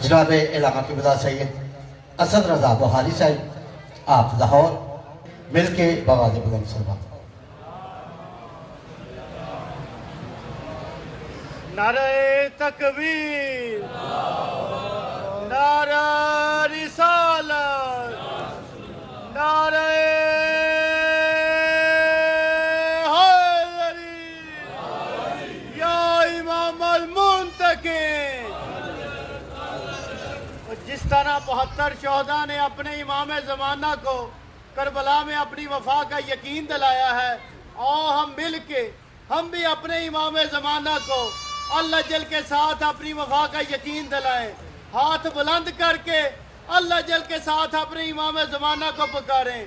جناب علامہ قبلہ سید اسد رضا بخاری صاحب آپ لاہور مل کے بآواز بلند سنوا نعرہ تکبیر، نعرہ رسالت، نعرہ حیدری، یا امام المنتقم۔ جس طرح 72 شہداء نے اپنے امام زمانہ کو کربلا میں اپنی وفا کا یقین دلایا ہے، اور ہم مل کے ہم بھی اپنے امام زمانہ کو اللہ جل کے ساتھ اپنی وفا کا یقین دلائیں۔ ہاتھ بلند کر کے اللہ جل کے ساتھ اپنے امام زمانہ کو پکاریں،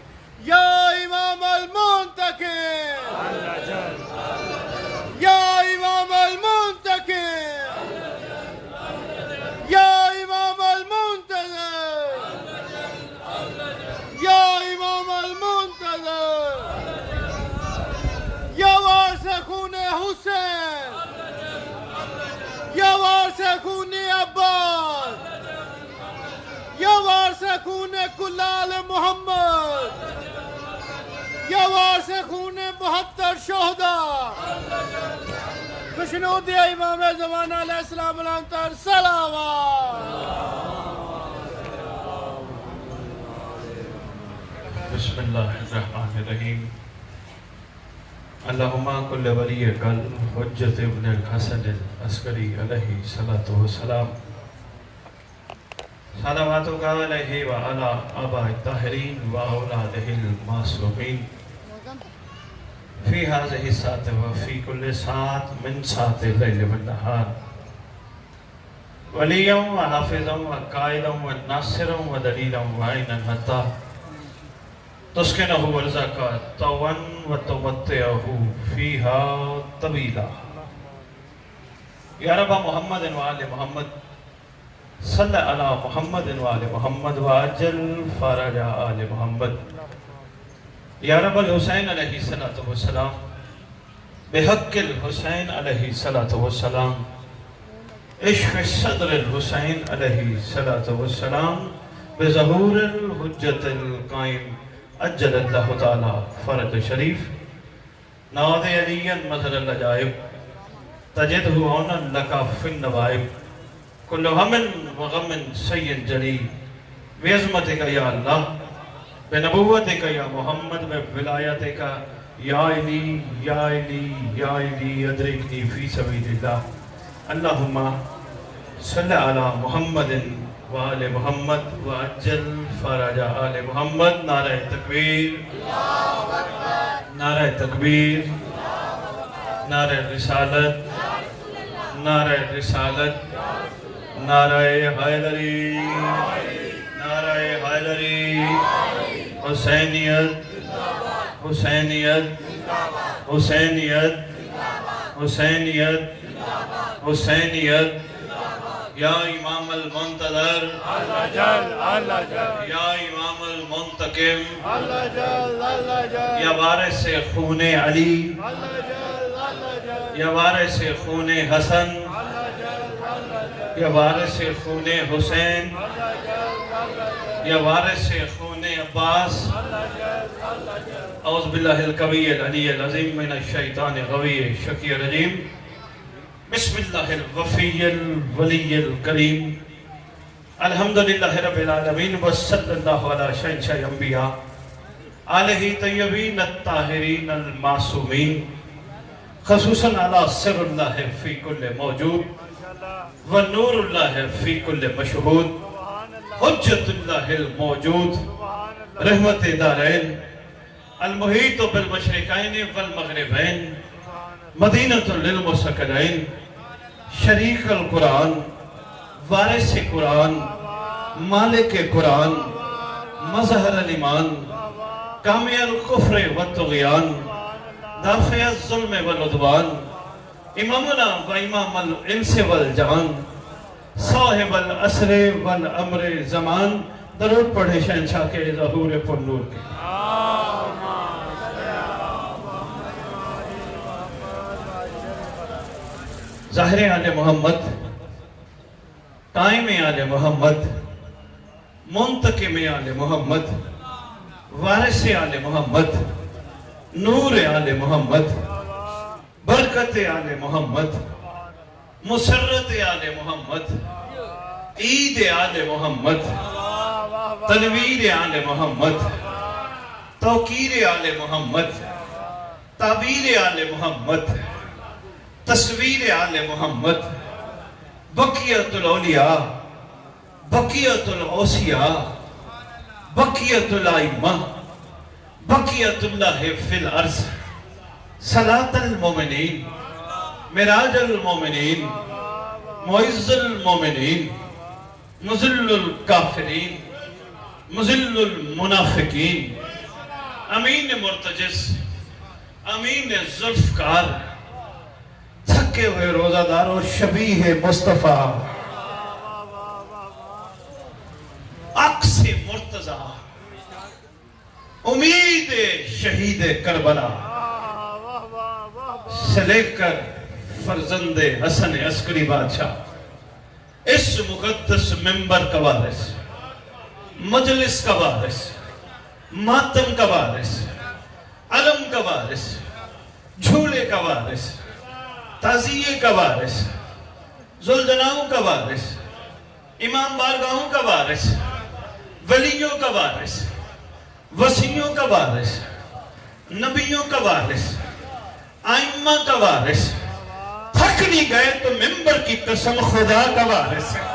یا امام المنتقم، یا امام المنتقم، یا امام المنتظر، یا امام المنتظر، یا وارث خون حسین، یا وارث خون عباس، یا وارث خون کلال محمد، یا وارث خون 72 شہداء، خوشنود امام زمانہ علیہ السلام الانتر صلوات۔ بسم اللہ الرحمن الرحیم۔ اللہم کل ولی کل حجت ابن الحسن العسکری علیہ الصلاۃ والسلام، صلواتک علیہ وعلی آباء الطاہرین واولادہ المعصومین، فی ہذہ الساعۃ وفی کل ساعۃ من ساعات اللیل والنہار، ولیا وحافظا وقائدا وناصرا ودلیلا وعینا حتی تسکنہ ورزقہ طوعا وتمتعہ فیہا طویلا۔ یا رب محمد وآل محمد صلی علی محمد وآل محمد وعجل فرج آل محمد۔ یا رب الحسین علیہ السلام بحق الحسین علیہ السلام اشف صدر الحسین علیہ السلام بظہور الحجت القائم اجل اللہ تعالی فرج شریف، ناد علی مظہر العجائب تجدہ عونا لکا فی النوائب، کل ہم وغم سید جلی بعظمتک یا اللہ، بنبوتک یا محمد، بولایتک یا علی یا علی یا علی ادرکنی فی سبیل اللہ۔ اللہم صلی علی محمد وآل محمد وعجل فرج آل محمد۔ نعرہ تکبیر، نعرہ تکبیر، نعرہ رسالت، نعرہ رسالت، نعرہ حیدری، نعرہ حیدری، حسینیت، حسینیت، حسینیت، حسینیت، حسینیت، یا امام المنتظر، یا امام المنتقم، یا وارث خون علی، یا وارث خون حسن، یا وارث خون حسین، یا وارث خون عباس، اعوذ باللہ القوی العلی العظیم من الشیطان الغوی الشقی الرجیم، بسم اللہ الوفی الولی الکریم، الحمدللہ رب العالمین، وصلی اللہ علی شہنشاہ انبیاء آلہ طیبین الطاہرین المعصومین، خصوصاً علی سر اللہ فی کل موجود ونور اللہ فی کل مشہود، حجت اللہ الموجود، رحمت دارین، المحیط بالمشرقین والمغربین، مدینۃ للمسکنین، شریک القرآن، وارث قرآن، مالک قرآن، مظہر الایمان، کامی الکفر والطغیان، دافع الظلم والعدوان، امامنا و امام الانس والجان، صاحب العصر والامر زمان۔ درود پڑھے شہنشاہ کے ظہور پر نور کے۔ ظاہر آل محمد قائم آل محمد، منتقم آل محمد، وارث آل محمد، نور آل محمد، برکت آل محمد، مسرت آل محمد، عید آل محمد، تنویر آل محمد، توقیر آل محمد، تعبیر آل محمد، تصویر آل محمد، بقیت الاولیاء، بقیت الاوصیاء، بقیت الائمہ، بقیت اللہ فی الارض، صلاة المومنین، معراج المومنین، معز المومنین، مذل الکافرین، مذل المنافقین، امین مرتجس، امین ذوالفقار، تھکے ہوئے روزہ دار و شبیہ مصطفیٰ، عکس مرتضی، امید شہید کربلا سے لے کر فرزند حسن عسکری بادشاہ، اس مقدس منبر کا وارث، مجلس کا وارث، ماتم کا وارث، علم کا وارث، جھولے کا وارث، تعزیے کا وارث، ذوالجناحوں کا وارث، امام بارگاہوں کا وارث، ولیوں کا وارث، وسیعوں کا وارث، نبیوں کا وارث، آئمہ کا وارث، تھک نہیں گئے تو منبر کی قسم خدا کا وارث ہے،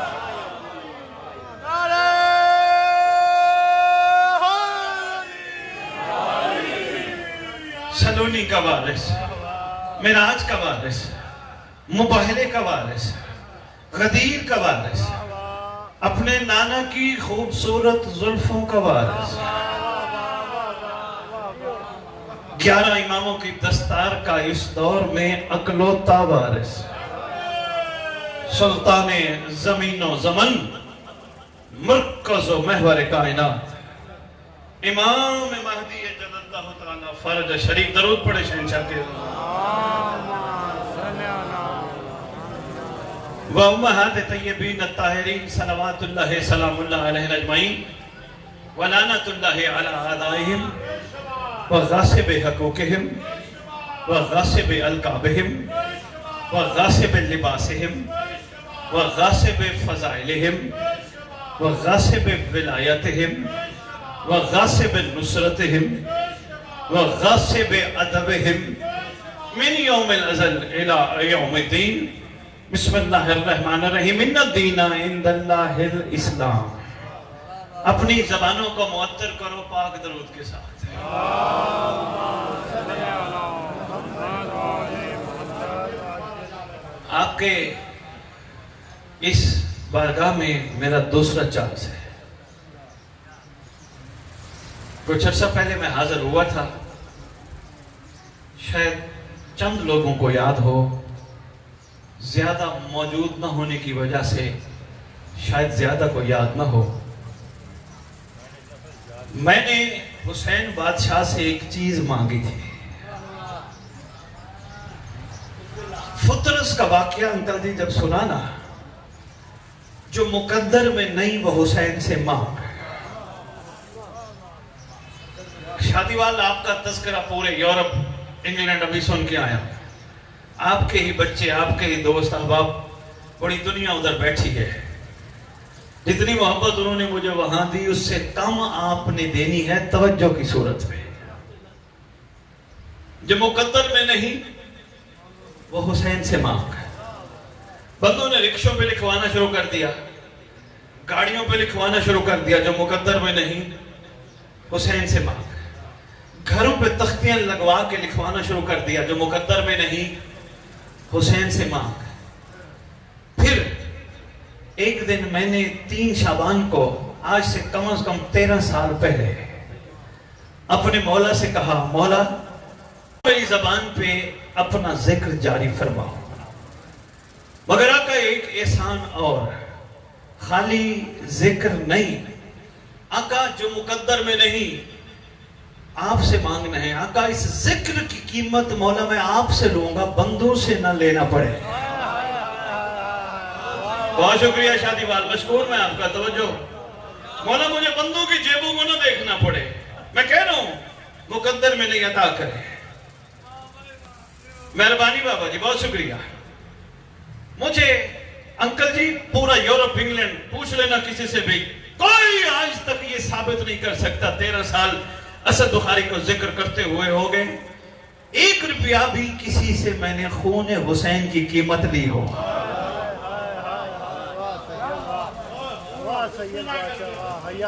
سلونی کا وارث، معراج کا وارث، مباہلے کا وارث، غدیر کا وارث، اپنے نانا کی خوبصورت زلفوں کا وارث، 11 اماموں کی دستار کا اس دور میں اکلوتا وارث، سلطان زمین و زمن، مرکز و محور کائنات، امام مہدی جل اللہ تعالیٰ فرج شریف، درود پڑھے شہنشاہ کے وَأُمَّهَاتِ طَيِّبِينَ الطَّاهِرِينَ صلوات اللہ سلام اللہ علیہ اجمعین وَلَعنَةُ اللَّهِ عَلَىٰ أَعْدَائِهِمْ وَغَاصِبِ حَقُوقِهِمْ وَغَاصِبِ أَلْقَابِهِمْ وَغَاصِبِ لِبَاسِهِمْ وَغَاصِبِ فَضَائِلِهِمْ وَغَاصِبِ وِلَایَتِهِمْ وَغَاصِبِ نُصْرَتِهِمْ وَغَاصِبِ عَدَبِهِمْ مِنْ يَوْمِ الْأَزَلِ إِلَىٰ يَوْمِ الدِّينِ بسم اللہ الرحمن الرحیم ان الدین عند اللہ الاسلام. اپنی زبانوں کو معطر کرو پاک درود کے ساتھ. آپ کے اس بارگاہ میں میرا دوسرا چانس ہے. کچھ عرصہ پہلے میں حاضر ہوا تھا، شاید چند لوگوں کو یاد ہو، زیادہ موجود نہ ہونے کی وجہ سے شاید زیادہ کو یاد نہ ہو. میں نے حسین بادشاہ سے ایک چیز مانگی تھی. فطرس کا واقعہ انکل جی جب سنا نا، جو مقدر میں نہیں وہ حسین سے مانگ. شادی والا آپ کا تذکرہ پورے یورپ انگلینڈ ابھی سن کے آیا. آپ کے ہی بچے، آپ کے ہی دوست احباب، بڑی دنیا ادھر بیٹھی ہے. جتنی محبت انہوں نے مجھے وہاں دی اس سے کم آپ نے دینی ہے توجہ کی صورت میں. جو مقدر میں نہیں وہ حسین سے مانگ. بندوں نے رکشوں پہ لکھوانا شروع کر دیا، گاڑیوں پہ لکھوانا شروع کر دیا. جو مقدر میں نہیں حسین سے مانگ. گھروں پہ تختیاں لگوا کے لکھوانا شروع کر دیا. جو مقدر میں نہیں حسین سے مانگ. پھر ایک دن میں نے 3 شعبان کو، آج سے کم از کم 13 سال پہلے، اپنے مولا سے کہا، مولا میری زبان پہ اپنا ذکر جاری فرماؤ. مگر آقا ایک احسان اور، خالی ذکر نہیں آقا، جو مقدر میں نہیں آپ سے مانگنا ہے. آقا اس ذکر کی قیمت مولا میں آپ سے لوں گا، بندوں سے نہ لینا پڑے. بہت شکریہ شادی وال، مشکور میں آپ کا توجہ۔ مولا مجھے بندوں کی جیبوں کو نہ دیکھنا پڑے، میں کہہ رہا ہوں مقدر میں نہیں عطا کرے۔ مہربانی بابا جی، بہت شکریہ۔ مجھے انکل جی پورا یورپ انگلینڈ پوچھ لینا کسی سے بھی، کوئی آج تک یہ ثابت نہیں کر سکتا 13 سال اسد بخاری کو ذکر کرتے ہوئے ہو گئے، 1 روپیہ بھی کسی سے میں نے خون حسین کی قیمت لی ہو۔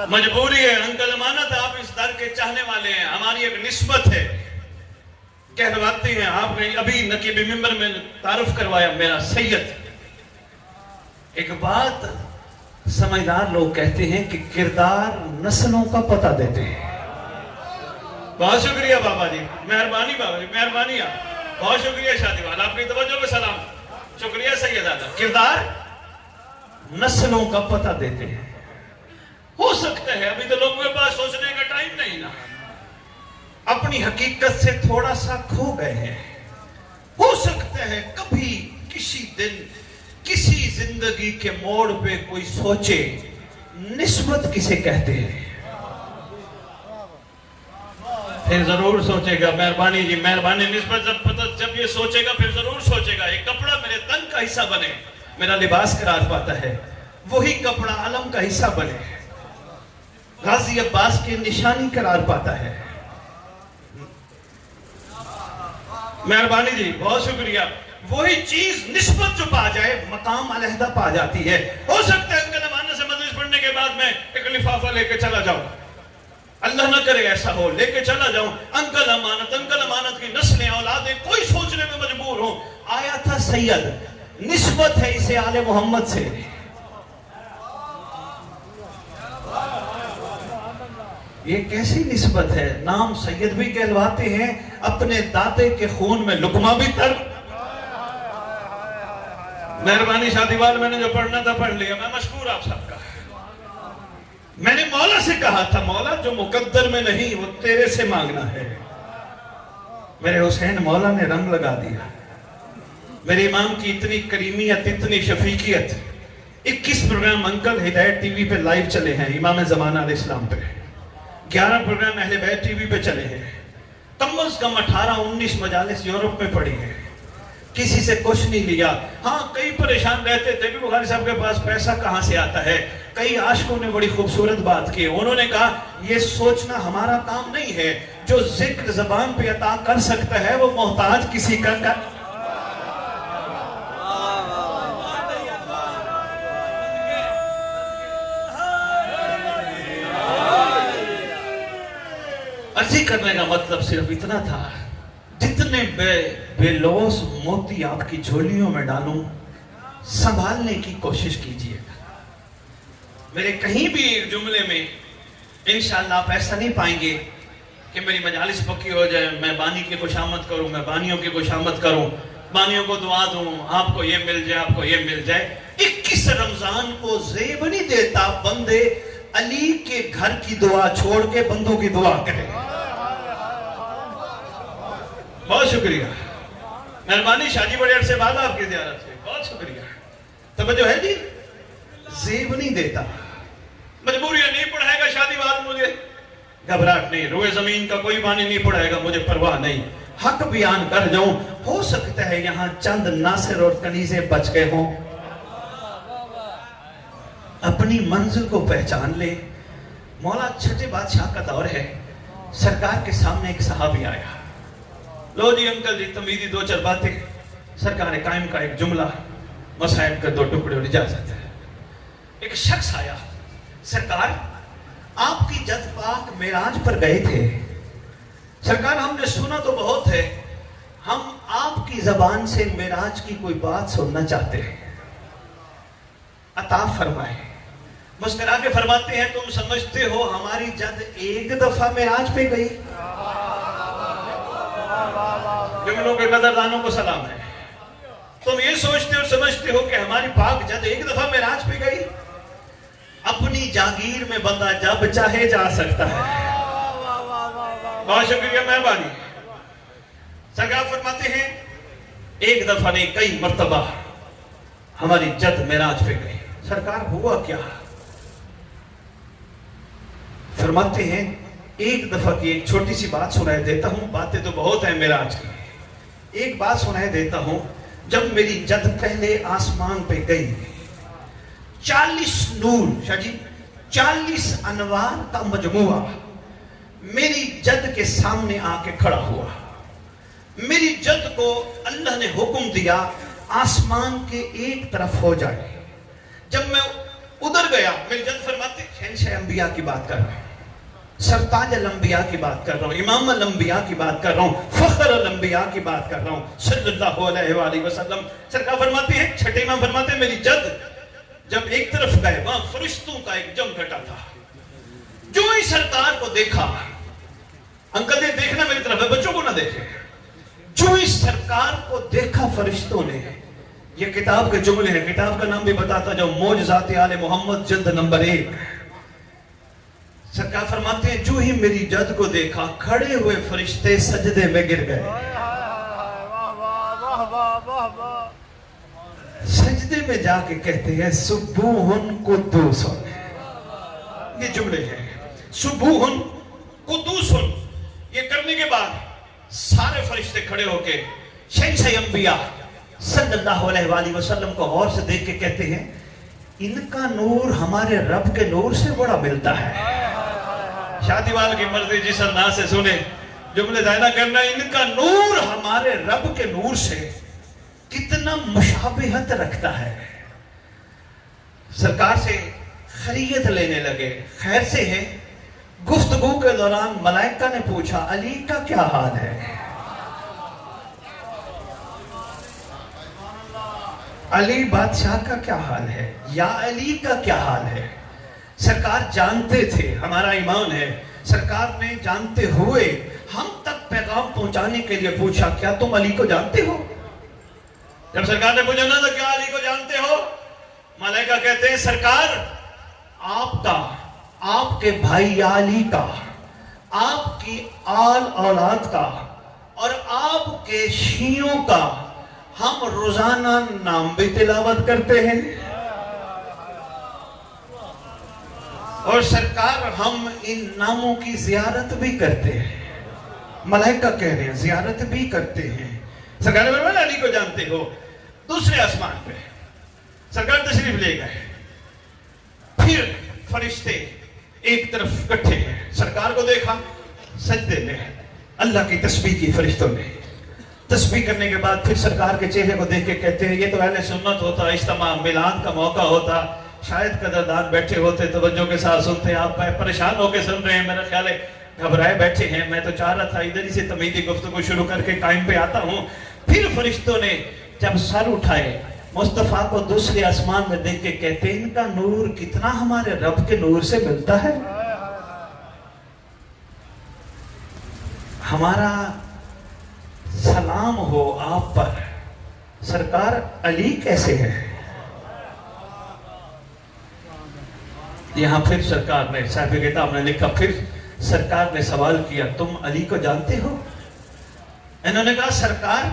مجبوری ہے انکل، امانت ہے، آپ اس در کے چاہنے والے ہیں، ہماری ایک نسبت ہے، کہلواتے ہیں۔ آپ نے ابھی نقیب ممبر میں تعارف کروایا میرا سید۔ ایک بات سمجھدار لوگ کہتے ہیں کہ کردار نسلوں کا پتہ دیتے ہیں۔ بہت شکریہ بابا جی، مہربانی بابا جی، مہربانی آپ، بہت شکریہ شادی والا، اپنی توجہ پہ سلام، شکریہ سید آدھا۔ کردار نسلوں کا پتہ دیتے ہیں۔ ہو سکتا ہے ابھی تو لوگوں کے پاس سوچنے کا ٹائم نہیں نا، اپنی حقیقت سے تھوڑا سا کھو گئے ہیں۔ ہو سکتا ہے کبھی کسی دن کسی زندگی کے موڑ پہ کوئی سوچے نسبت کسے کہتے ہیں، پھر ضرور سوچے گا۔ مہربانی جی، مہربانی، نسبت جب یہ سوچے گا پھر ضرور سوچے گا۔ ایک کپڑا میرے تن کا حصہ بنے، میرا لباس قرار پاتا ہے، وہی کپڑا علم کا حصہ بنے، غازی عباس کی نشانی قرار پاتا ہے۔ مہربانی جی، بہت شکریہ۔ وہی چیز نسبت جو پا جائے مقام علیحدہ پا جاتی ہے۔ ہو سکتا ہے انکل امانت سے مجلس پڑھنے کے بعد میں ایک لفافہ لے کے چلا جاؤں، اللہ نہ کرے ایسا ہو، لے کے چلا جاؤں انکل امانت کی نسلیں اولادیں کوئی سوچنے میں مجبور ہوں، آیا تھا سید، نسبت ہے اسے آل محمد سے۔ یہ کیسی نسبت ہے؟ نام سید بھی کہلواتے ہیں، اپنے دادے کے خون میں لقمہ بھی تر۔ مہربانی شادی وال، میں نے جو پڑھنا تھا پڑھ لیا، میں مشکور آپ سب کا۔ میں نے مولا سے کہا تھا، مولا جو مقدر میں نہیں وہ تیرے سے مانگنا ہے۔ میرے حسین مولا نے رنگ لگا دیا، میرے امام کی اتنی کریمیت، اتنی شفیقیت۔ 21 پروگرام انکل ہدایت ٹی وی پہ لائیو چلے ہیں، امام زمانہ علیہ السلام پہ، 11 پروگرام اہل بیت ٹی وی پہ چلے ہیں، کم از کم 18-19 مجالس یورپ میں پڑھی ہیں، کسی سے کچھ نہیں لیا۔ ہاں کئی پریشان رہتے تھے کہ بخاری صاحب کے پاس پیسہ کہاں سے آتا ہے۔ کئی عاشقوں نے بڑی خوبصورت بات کی، انہوں نے کہا یہ سوچنا ہمارا کام نہیں ہے، جو ذکر زبان پہ عطا کر سکتا ہے وہ محتاج کسی کا کر۔ عرضی کرنے کا مطلب صرف اتنا تھا، جتنے بے لوث موتی آپ کی جھولیوں میں ڈالوں، سنبھالنے کی کوشش کیجئے گا۔ میرے کہیں بھی ایک جملے میں انشاءاللہ آپ ایسا نہیں پائیں گے کہ میری مجالس پکی ہو جائے، میں بانی کی خوشامد کروں، میں بانیوں کی خوشامد کروں، بانیوں کو دعا دوں، آپ کو یہ مل جائے، آپ کو یہ مل جائے۔ 21 رمضان کو زیب نہیں دیتا بندے علی کے گھر کی دعا چھوڑ کے بندوں کی دعا کریں۔ بہت شکریہ، مہربانی شاہجی بڑے عرصے بعد آپ کی زیارت سے، بہت شکریہ۔ توجہ ہے جی، زیب نہیں دیتا، مجبوریاں نہیں پڑھائے گا شادی بعد مجھے، گھبراہٹ نہیں، روئے زمین کا کوئی بانی نہیں پڑھائے گا، مجھے پرواہ نہیں، حق بیان کر جاؤں۔ ہو سکتا ہے یہاں چند ناصر اور کنیزیں بچ گئے ہوں، اپنی منزل کو پہچان لے۔ مولا چھٹے بادشاہ کا دور ہے، سرکار کے سامنے ایک صحابی آیا، لو جی انکل جی تمیدی 2-4 باتیں، سرکار قائم کا ایک جملہ، مصائب کا 2 ٹکڑے اور اجازت ہے۔ ایک شخص آیا، سرکار آپ کی جد پاک معراج پر گئے تھے، سرکار ہم نے سنا تو بہت ہے، ہم آپ کی زبان سے معراج کی کوئی بات سننا چاہتے ہیں، عطا فرمائے۔ مسکرا کے فرماتے ہیں تم سمجھتے ہو ہماری جد ایک دفعہ معراج پہ گئی؟ جملوں کے قدردانوں کو سلام ہے۔ تم یہ سوچتے اور سمجھتے ہو کہ ہماری پاک جد ایک دفعہ معراج پہ گئی؟ اپنی جاگیر میں بندہ جب چاہے جا سکتا ہے۔ بہت شکریہ، مہربانی۔ سرکار فرماتے ہیں ایک دفعہ نہیں کئی مرتبہ ہماری جد معراج پہ گئی۔ سرکار ہوا کیا؟ فرماتے ہیں ایک دفعہ کی ایک چھوٹی سی بات سنائے دیتا ہوں، باتیں تو بہت ہیں معراج کی، ایک بات سنائے دیتا ہوں۔ جب میری جد پہلے آسمان پہ گئی، 40 نور، شاہ جی 40 انوار کا مجموعہ میری جد کے سامنے آ کے کھڑا ہوا۔ میری جد کو اللہ نے حکم دیا آسمان کے ایک طرف ہو جائے۔ جب میں ادھر گیا، میری جد فرماتے شہنشاہ انبیاء کی بات کر رہا ہوں، سرتاج الانبیاء کی بات کر رہا ہوں، امام الانبیاء کی بات کر رہا ہوں، فخر الانبیاء کی بات کر رہا ہوں صلی اللہ علیہ وآلہ وسلم۔ سرکار فرماتے ہیں، چھٹے امام فرماتے ہیں میری جد جب ایک طرف گئے، وہاں فرشتوں کا ایک جم گھٹا تھا۔ جو ہی سرکار کو دیکھا، انکل نے دیکھنا میری طرف ہے، بچوں کو نہ دیکھیں، جو ہی سرکار کو دیکھا فرشتوں نے، یہ کتاب کے جملے ہیں، کتاب کا نام بھی بتاتا جو معجزات آل محمد جلد نمبر 1۔ سرکار فرماتے ہیں جو ہی میری جد کو دیکھا، کھڑے ہوئے فرشتے سجدے میں گر گئے۔ سجدے میں جا کے کہتے ہیں سبوحن قدوسن، یہ جملے ہیں، سبوحن قدوسن۔ یہ کرنے کے بعد سارے فرشتے کھڑے ہو کے شہنشاہ انبیاء صلی اللہ علیہ وآلہ وسلم کو غور سے دیکھ کے کہتے ہیں ان کا نور ہمارے رب کے نور سے بڑا ملتا ہے۔ شادی والے کی مرضی جس انداز سے سنے جملے دائنہ کرنا، ان کا نور ہمارے رب کے نور سے کتنا مشابہت رکھتا ہے۔ سرکار سے خیریت لینے لگے، خیر سے ہے۔ گفتگو کے دوران ملائکہ نے پوچھا علی کا کیا حال ہے؟ علی بادشاہ کا کیا حال ہے؟ یا علی کا کیا حال ہے؟ سرکار جانتے تھے، ہمارا ایمان ہے، سرکار نے جانتے ہوئے ہم تک پیغام پہنچانے کے لیے پوچھا کیا تم علی کو جانتے ہو؟ جب سرکار نے پوچھا نا تو کیا علی کو جانتے ہو؟ ملائکہ کہتے ہیں سرکار آپ کا، آپ کے بھائی علی کا، آپ کی آل اولاد کا اور آپ کے شیعوں کا ہم روزانہ نام بھی تلاوت کرتے ہیں، اور سرکار ہم ان ناموں کی زیارت بھی کرتے ہیں۔ ملائکہ کہہ رہے ہیں زیارت بھی کرتے ہیں۔ سرکار نے فرمایا علی کو جانتے ہو؟ دوسرے آسمان پہ سرکار تشریف لے گئے، پھر فرشتے ایک طرف اکٹھے ہیں، سرکار کو دیکھا سجدے میں، اللہ کی تسبیح کی فرشتوں نے۔ تسبیح کرنے کے بعد پھر سرکار کے چہرے کو دیکھ کے کہتے ہیں یہ تو اہل سنت ہوتا، اجتماع میلاد کا موقع ہوتا، شاید قدردان بیٹھے ہوتے توجہ کے ساتھ سنتے، آپ پریشان ہو کے سن رہے ہیں، میرا خیال ہے گھبرائے بیٹھے ہیں، میں تو چاہ رہا تھا ادھر ہی سے تمیدی گفتگو شروع کر کے ٹائم پہ آتا ہوں۔ پھر فرشتوں نے جب سر اٹھائے مصطفیٰ کو دوسرے آسمان میں دیکھ کے کہتے ہیں ان کا نور کتنا ہمارے رب کے نور سے ملتا ہے۔ ہمارا سلام ہو آپ پر، سرکار علی کیسے ہے؟ یہاں پھر سرکار نے، صاحب کتاب نے لکھا، پھر سرکار نے سوال کیا تم علی کو جانتے ہو؟ انہوں نے کہا سرکار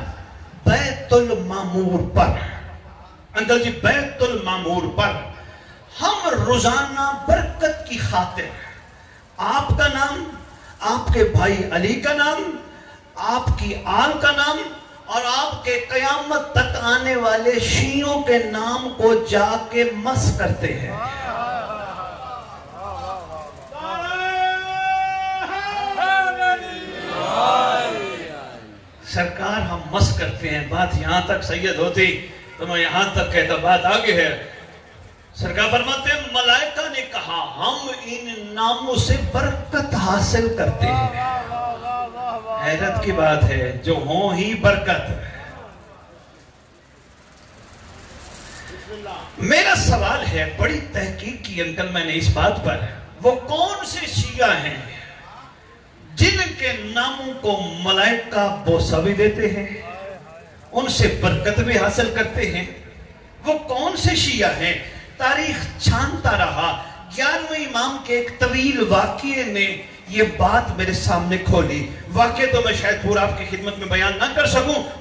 بیت المعمور پر، انکل جی بیت المعمور پر ہم روزانہ برکت کی خاطر آپ کا نام، آپ کے بھائی علی کا نام، آپ کی آل کا نام اور آپ کے قیامت تک آنے والے شیعوں کے نام کو جا کے مس کرتے ہیں۔ سرکار ہم مس کرتے ہیں، بات یہاں تک سید ہوتی تو میں یہاں تک کہتا، بات آگے ہے۔ سرکار فرماتے ہیں ملائکہ نے کہا ہم ان ناموں سے برکت حاصل کرتے ہیں۔ حیرت کی بات ہے جو ہوں ہی برکت۔ میرا سوال ہے، بڑی تحقیق کی انکل میں نے اس بات پر، وہ کون سے شیعہ ہیں جن کے ناموں کو ملائکہ بوسہ بھی دیتے ہیں، ان سے برکت بھی حاصل کرتے ہیں؟ وہ کون سے شیعہ ہیں؟ تاریخ چھانتا رہا، 11ویں امام کے ایک طویل واقعے نے یہ بات میرے سامنے کھولی۔ واقعہ تو میں شاید پورا آپ کی خدمت میں بیان نہ کر سکوں،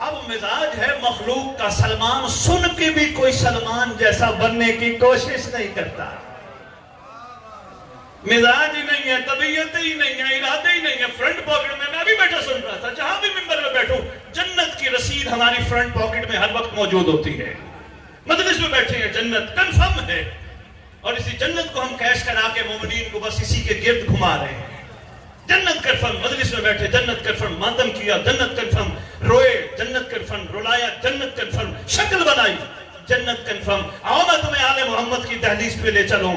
اب مزاج ہے مخلوق کا سلمان سن کے بھی کوئی سلمان جیسا بننے کی کوشش نہیں کرتا. مزاج ہی نہیں ہے, طبیعت ہی نہیں ہے, ارادے ہی نہیں ہے. فرنٹ پاکٹ میں بھی بیٹھا سن رہا تھا, جہاں بھی ممبر میں بیٹھوں جنت کی رسید ہماری فرنٹ پاکٹ میں ہر وقت موجود ہوتی ہے. مجلس میں بیٹھے ہیں, جنت کنفرم ہے, اور اسی جنت کو ہم کیش کرا کے مومنین کو بس اسی کے گرد گھما رہے ہیں. جنت کنفرم, مجلس میں بیٹھے جنت کنفرم, ماتم کیا جنت کنفرم, روئے جنت کنفرم, رلایا جنت کنفرم, شکل بنائی جنت کنفرم. آؤ میں تمہیں آل محمد کی دہلیز پہ لے چلوں.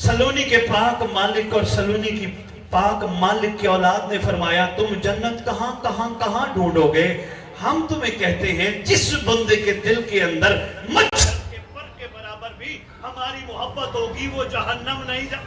سلونی کے پاک مالک اور سلونی کی پاک مالک کی اولاد نے فرمایا تم جنت کہاں کہاں کہاں ڈھونڈو گے؟ ہم تمہیں کہتے ہیں جس بندے کے دل کے اندر مچھر کے پر کے برابر بھی ہماری محبت ہوگی وہ جہنم نہیں جا.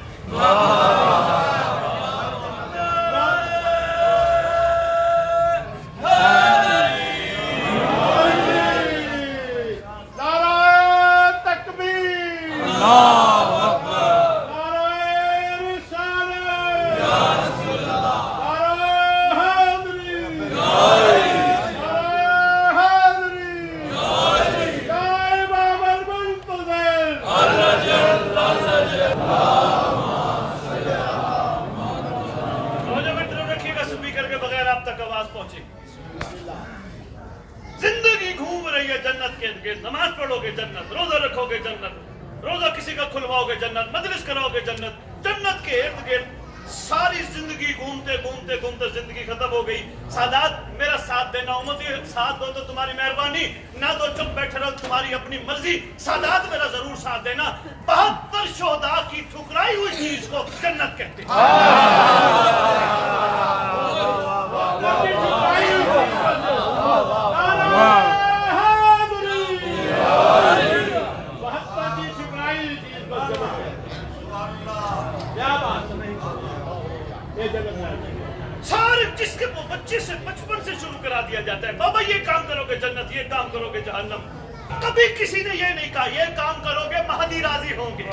زندگی گھوم رہی ہے جنت کے ارد. نماز پڑھو گے جنت, روزہ رکھو گے جنت, روزہ کسی کا کھلواؤ گے جنت, مجلس کراؤ گے جنت. جنت کے ارد گرد ساری زندگی گھومتے گھومتے گھومتے زندگی ختم ہو گئی. سادات میرا ساتھ دینا, امتی ساتھ دو تو تمہاری مہربانی, نہ تو چپ بیٹھے رہو تمہاری اپنی مرضی. سادات میرا ضرور ساتھ دینا. 72 شہداء کی ٹھکرائی ہوئی چیز کو جنت کہتے ہیں. سارے جس کے بچے سے بچپن سے شروع کرا دیا جاتا ہے, بابا یہ کام کرو گے جنت, یہ کام کرو گے جہنم. کبھی کسی نے یہ نہیں کہا یہ کام کرو گے مہدی راضی ہوں گے,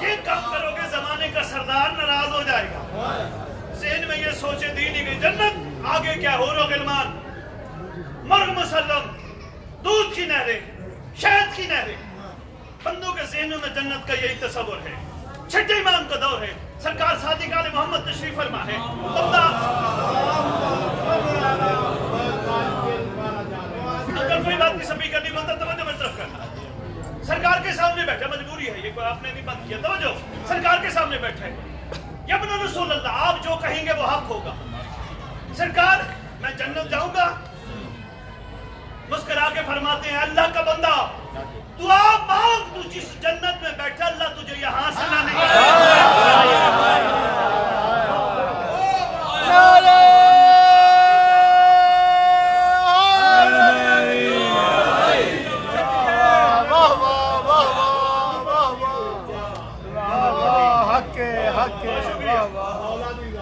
یہ کام کرو گے زمانے کا سردار ناراض ہو جائے گا. ذہن میں یہ سوچے دی نہیں گئی. جنت آگے کیا ہو رو غلمان, مرگ مسلم, دودھ کی نہریں, شہد کی نہریں. بندوں کے ذہنوں میں جنت کا یہی تصور ہے. چھٹے امام کا دور ہے, سرکار صادق آل محمد تشریف فرما ہے. اگر کوئی بات کی سبھی کرنی بنتا توجہ میں طرف کرنا. سرکار کے سامنے بیٹھے, مجبوری ہے یہ, کوئی آپ نے نہیں بند کیا, توجہ. سرکار کے سامنے بیٹھے, یا ابن رسول اللہ آپ جو کہیں گے وہ حق ہوگا. سرکار میں جنت جاؤں گا. مسکرا کے فرماتے ہیں اللہ کا بندہ دعا مانگ, تو جس جنت میں بیٹھا اللہ تجھے یہاں سے نہ نکالے.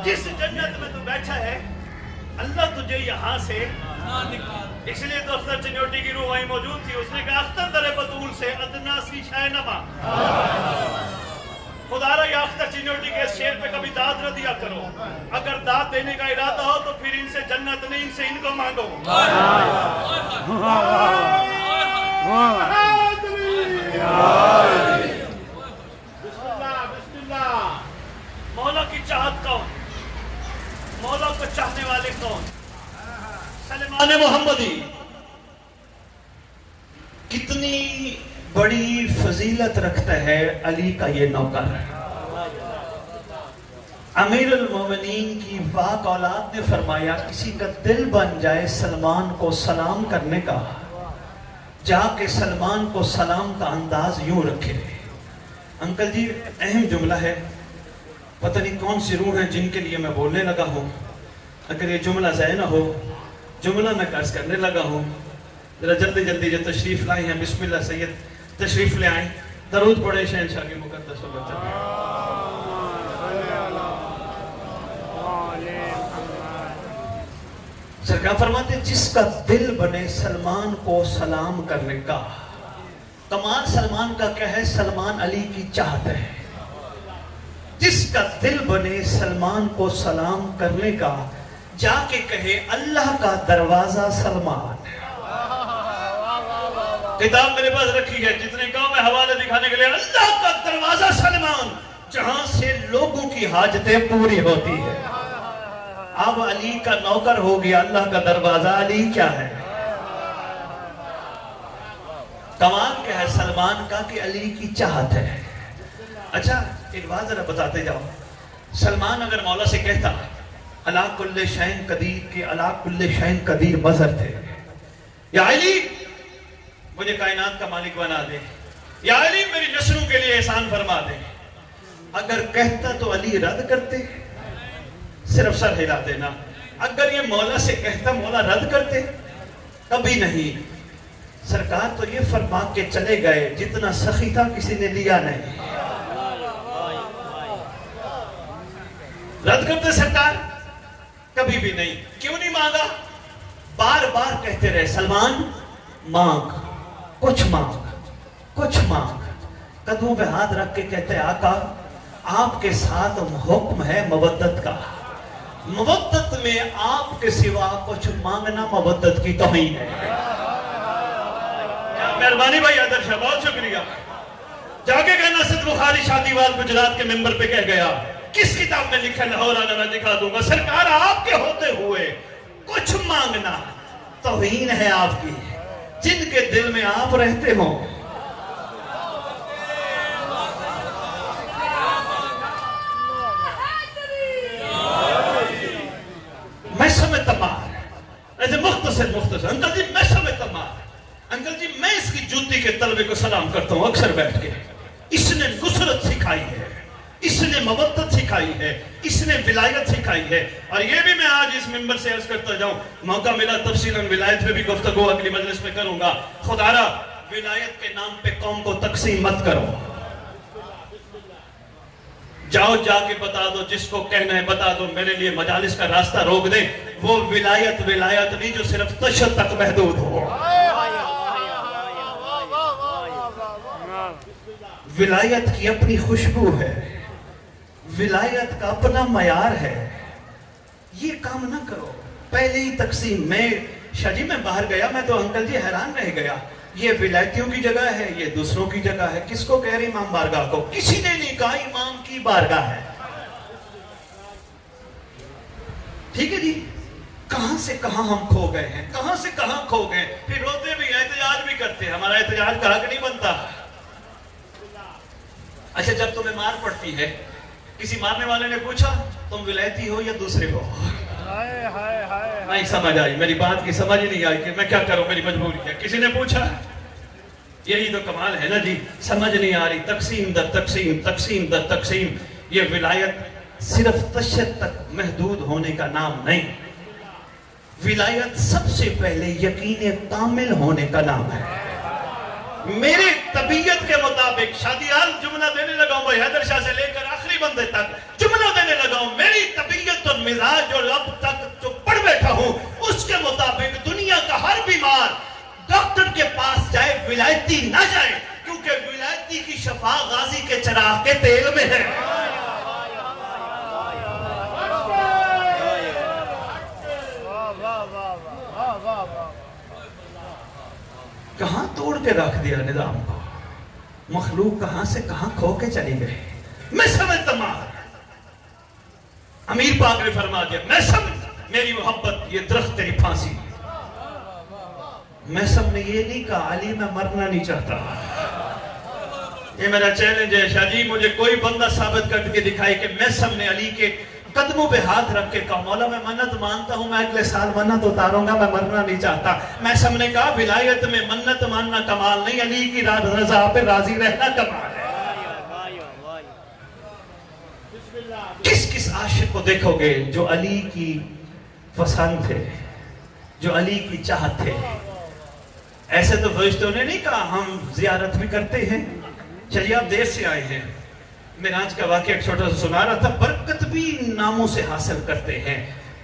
جس جنت میں تو بیٹھا ہے اللہ تجھے یہاں سے. اس لیے تو اختر چنوٹی کی روح وہیں موجود تھی. اس نے کہا اختر در بطول سے ادنا سی شے نما. خدا را یا اختر چنوٹی کے اس شعر پہ کبھی داد نہ دیا کرو. اگر داد دینے کا ارادہ ہو تو پھر ان سے جنت نہیں, ان سے ان کو مانگو. مولا کی چاہت کون, مولا کو چاہنے والے کون؟ سلمان محمدی کتنی بڑی فضیلت رکھتا ہے علی کا یہ نوکر. امیر المومنین کی پاک اولاد نے فرمایا کسی کا دل بن جائے سلمان کو سلام کرنے کا, جا کے سلمان کو سلام کا انداز یوں رکھے. انکل جی اہم جملہ ہے, پتہ نہیں کون سی روح ہیں جن کے لیے میں بولنے لگا ہوں. اگر یہ جملہ ضائع نہ ہو, جملہ میں قرض کرنے لگا ہوں. ذرا جلدی جلدی جو تشریف لائے ہیں بسم اللہ سید تشریف لے آئیں. درود پڑھے شہنشاہ کی مقدس و برتر. سرکار فرماتے ہیں جس کا دل بنے سلمان کو سلام کرنے کا. کمال سلمان کا کیا ہے؟ سلمان علی کی چاہت ہے. جس کا دل بنے سلمان کو سلام کرنے کا, جا کے کہے اللہ کا دروازہ سلمان. کتاب میرے پاس رکھی ہے، جتنے کہوں میں حوالے دکھانے کے لیے. اللہ کا دروازہ سلمان، جہاں سے لوگوں کی حاجتیں پوری ہوتی ہے. اب علی کا نوکر ہو گیا اللہ کا دروازہ. علی کیا ہے؟ کمال کیا ہے سلمان کا کہ علی کی چاہت ہے. اچھا ایک بات ذرا بتاتے جاؤ. سلمان اگر مولا سے کہتا علی کل شین قدیر کے علی کل شین قدیر مظہر تھے، یا علی مجھے کائنات کا مالک بنا دے، یا علی میری نسلوں کے لیے احسان فرما دے، اگر کہتا تو علی رد کرتے؟ صرف سر ہلا دینا. اگر یہ مولا سے کہتا مولا رد کرتے؟ کبھی نہیں. سرکار تو یہ فرما کے چلے گئے جتنا سخی تھا کسی نے لیا نہیں. رد کرتے سرکار؟ کبھی بھی نہیں. کیوں نہیں مانگا؟ بار بار کہتے رہے سلمان مانگ، کچھ مانگ، کچھ مانگ. قدموں پہ ہاتھ رکھ کے کہتے آقا آپ کے ساتھ حکم ہے مودت کا، مودت میں آپ کے سوا کچھ مانگنا مودت کی توہین ہے. مہربانی بھائی عادر شاہ، بہت شکریہ. جا کے کہنا سید بخاری شادی وال گجرات کے ممبر پہ کہہ گیا کس کتاب میں لکھا لاہور آنا میں دکھا دوں گا. سرکار آپ کے ہوتے ہوئے کچھ مانگنا توہین ہے آپ کی. جن کے دل میں آپ رہتے ہوں میں سمجھتا مار ایسے مختصر انکل جی میں سمجھتا مار. انکل جی میں اس کی جوتی کے طلبے کو سلام کرتا ہوں اکثر بیٹھ کے. اس نے نصرت سکھائی ہے، اس نے مودت سکھائی ہے، اس نے ولایت سکھائی ہے. اور یہ بھی میں آج اس ممبر سے عرض کرتا جاؤں، موقع ملا تفصیلاً ولایت پہ بھی گفتگو اگلی مجلس میں کروں گا. خدا را ولایت کے نام پہ قوم کو تقسیم مت کرو. جاؤ جا کے بتا دو، جس کو کہنا ہے بتا دو، میرے لیے مجالس کا راستہ روک دے. وہ ولایت نہیں جو صرف تشہد تک محدود ہو. ولایت کی اپنی خوشبو ہے، ولایت کا اپنا معیار ہے. یہ کام نہ کرو پہلے ہی تقسیم. میں شاہ جی میں باہر گیا، میں تو انکل جی حیران رہ گیا. یہ ولایتیوں کی جگہ ہے، یہ دوسروں کی جگہ ہے. کس کو کہہ رہے امام بارگاہ کو؟ کسی نے نہیں کہا امام کی بارگاہ ہے. ٹھیک ہے جی. کہاں سے کہاں ہم کھو گئے ہیں، کہاں سے کہاں کھو گئے. پھر روتے بھی ہیں، احتجاج بھی کرتے ہیں. ہمارا احتجاج کا حق نہیں بنتا. اچھا جب تمہیں مار پڑتی ہے، کسی مارنے والے نے پوچھا تم ولایتی ہو یا دوسرے ہو؟ نہیں سمجھ آئی میری بات کی، سمجھ نہیں آئی کہ میں کیا کروں، میری مجبوری ہے. کسی نے پوچھا؟ یہی تو کمال ہے نا جی. سمجھ نہیں آ رہی. تقسیم در تقسیم، تقسیم در تقسیم. یہ ولایت صرف تشہد تک محدود ہونے کا نام نہیں. ولایت سب سے پہلے یقین کامل ہونے کا نام ہے. میرے طبیعت کے مطابق شادیال جملہ دینے لگا ہوں بھائی حیدر شاہ سے لے کر آخری بندے تک جملہ دینے لگا ہوں. میری طبیعت اور مزاج اور اب تک جو پڑھ بیٹھا ہوں اس کے مطابق دنیا کا ہر بیمار ڈاکٹر کے پاس جائے ولایتی نہ جائے، کیونکہ ولایتی کی شفا غازی کے چراغ کے تیل میں ہے. کہاں توڑ کے رکھ دیا نظام کو. مخلوق کہاں سے کہاں کھو کے چلی گئے. میں سمجھتا مار. امیر پاک نے فرما دیا میں سمجھ میری محبت یہ درخت تیری پھانسی. میں سب نے یہ نہیں کہا علی میں مرنا نہیں چاہتا. یہ میرا چیلنج ہے شاہ جی. مجھے کوئی بندہ ثابت کر کے دکھائے کہ میں سب نے علی کے قدموں پہ ہاتھ رکھ کے کہا مولا میں منت مانتا ہوں، میں اگلے سال منت اتاروں گا، میں مرنا نہیں چاہتا. میں سب نے کہا ولایت میں منت ماننا کمال نہیں، علی کی رضا پہ راضی رہنا کمال ہے. کس کس عاشق کو دیکھو گے جو علی کی پسند تھے، جو علی کی چاہت تھے. ایسے تو فرشتوں نے نہیں کہا ہم زیارت بھی کرتے ہیں. چلیے آپ دیر سے آئے ہیں، معراج کا واقعہ ایک چھوٹا سا سنا رہا تھا. برکت بھی ناموں سے حاصل کرتے ہیں.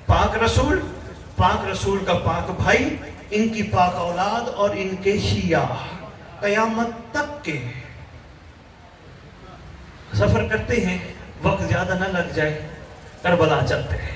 پاک رسول کا پاک بھائی، ان کی پاک اولاد اور ان کے شیعہ قیامت تک کے سفر کرتے ہیں. وقت زیادہ نہ لگ جائے کربلا چلتے ہیں.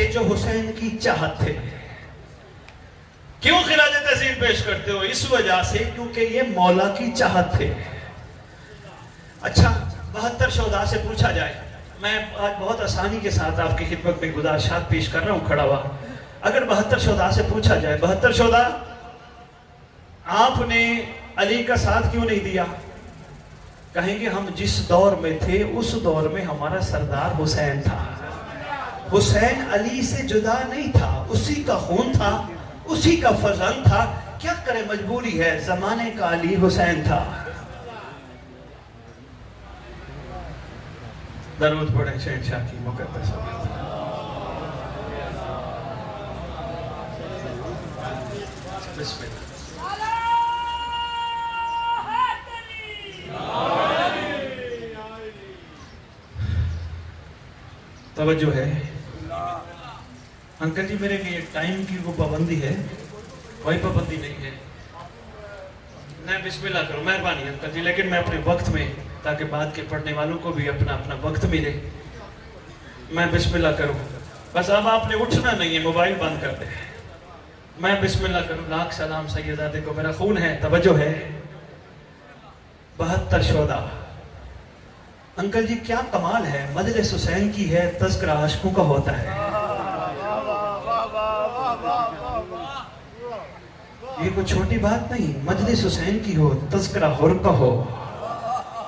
تھے جو حسین کی چاہت تھے. کیوں خراج تحسین پیش کرتے ہو؟ اس وجہ سے کیونکہ یہ مولا کی چاہت تھے. اچھا 72 شہداء سے پوچھا جائے، میں آج بہت آسانی کے ساتھ آپ کی خدمت میں گزارشات پیش کر رہا ہوں کھڑا ہوا. اگر 72 شہداء سے پوچھا جائے 72 شہداء آپ نے علی کا ساتھ کیوں نہیں دیا؟ کہیں گے ہم جس دور میں تھے اس دور میں ہمارا سردار حسین تھا. حسین علی سے جدا نہیں تھا، اسی کا خون تھا، اسی کا فرزند تھا. کیا کرے مجبوری ہے، زمانے کا علی حسین تھا. درود پڑھیں شہنشاہ کی مقدس آمد. بسم اللہ. توجہ ہے انکل جی، میرے لیے ٹائم کی وہ پابندی ہے، کوئی پابندی نہیں ہے. میں بسم اللہ کروں، مہربانی انکل جی، لیکن میں اپنے وقت میں، تاکہ بعد کے پڑھنے والوں کو بھی اپنا وقت ملے، میں بسم اللہ کروں. بس اب آپ نے اٹھنا نہیں ہے، موبائل بند کر دیں. میں بسم اللہ کروں. لاکھ سلام سیداتِ کو میرا خون ہے. توجہ ہے 72 شہداء. انکل جی کیا کمال ہے، مجلس حسین کی ہے، تذکرہ عاشقوں کا ہوتا ہے. یہ کوئی چھوٹی بات نہیں. مجلس حسین کی ہو، تذکرہ حر کا ہو،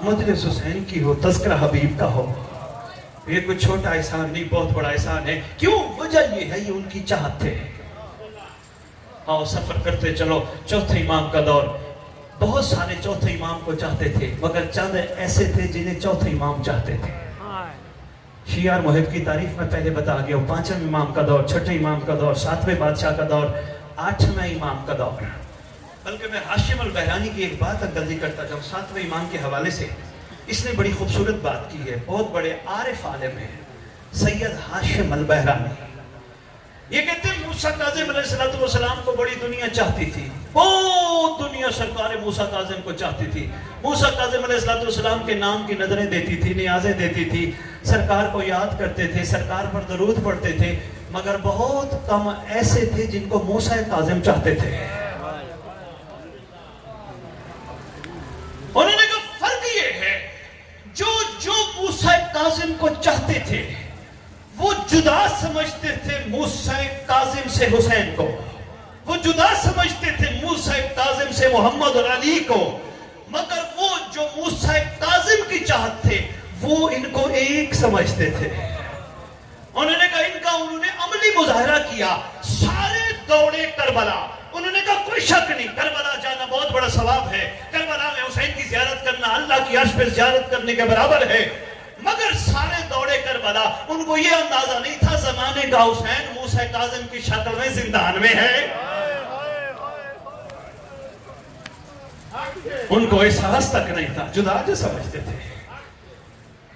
مجلس حسین کی ہو، تذکرہ حبیب کا ہو. یہ کوئی چھوٹا احسان نہیں، بہت بڑا احسان ہے. کیوں؟ وجہ یہ ہے، یہ ان کی چاہت تھے. آؤ سفر کرتے چلو. چوتھے امام کا دور. بہت سارے چوتھے امام کو چاہتے تھے، مگر چند ایسے تھے جنہیں چوتھے امام چاہتے تھے. شیعہ اور محب کی تعریف میں پہلے بتا گیا ہوں. 5ویں امام کا دور، 6ٹھے امام کا دور، 7ویں بادشاہ کا دور، 8ویں امام کا دور. بلکہ میں ہاشم البحرانی کی ایک بات اندازی کرتا جاؤں 7ویں امام کے حوالے سے. اس نے بڑی خوبصورت بات کی ہے. بہت بڑے عارف عالم ہیں سید ہاشم البحرانی. یہ کہتے ہیں موسیٰ کاظم علیہ السلام کو بڑی دنیا چاہتی تھی. بہت دنیا سرکار موسیٰ کاظم کو چاہتی تھی. موسیٰ کاظم علیہ السلام کے نام کی نظریں دیتی تھی، نیازیں دیتی تھی، سرکار کو یاد کرتے تھے، سرکار پر درود پڑھتے تھے. مگر بہت کم ایسے تھے جن کو موسیٰ کاظم چاہتے تھے. انہوں نے کہا فرق یہ ہے، جو موسیٰ کاظم کو چاہتے تھے وہ جدا سمجھتے تھے موسیٰ کاظم سے حسین کو، وہ جدا سمجھتے تھے موسیٰ کاظم سے محمد اور علی کو. مگر وہ جو موسیٰ کاظم کی چاہت تھے وہ ان کو ایک سمجھتے تھے. انہوں نے کہا انہوں نے عملی مظاہرہ کیا. سارے دوڑے کربلا. انہوں نے کہا کوئی شک نہیں، کربلا جانا بہت بڑا ثواب ہے، کربلا میں حسین کی زیارت کرنا اللہ کی عرش پہ زیارت کرنے کے برابر ہے. مگر سارے دوڑے کربلا. ان کو یہ اندازہ نہیں تھا زمانے کا حسین موسیٰ کاظم کی شکل میں زندان میں ہے. ان کو احساس تک نہیں تھا، جدا جو سمجھتے تھے.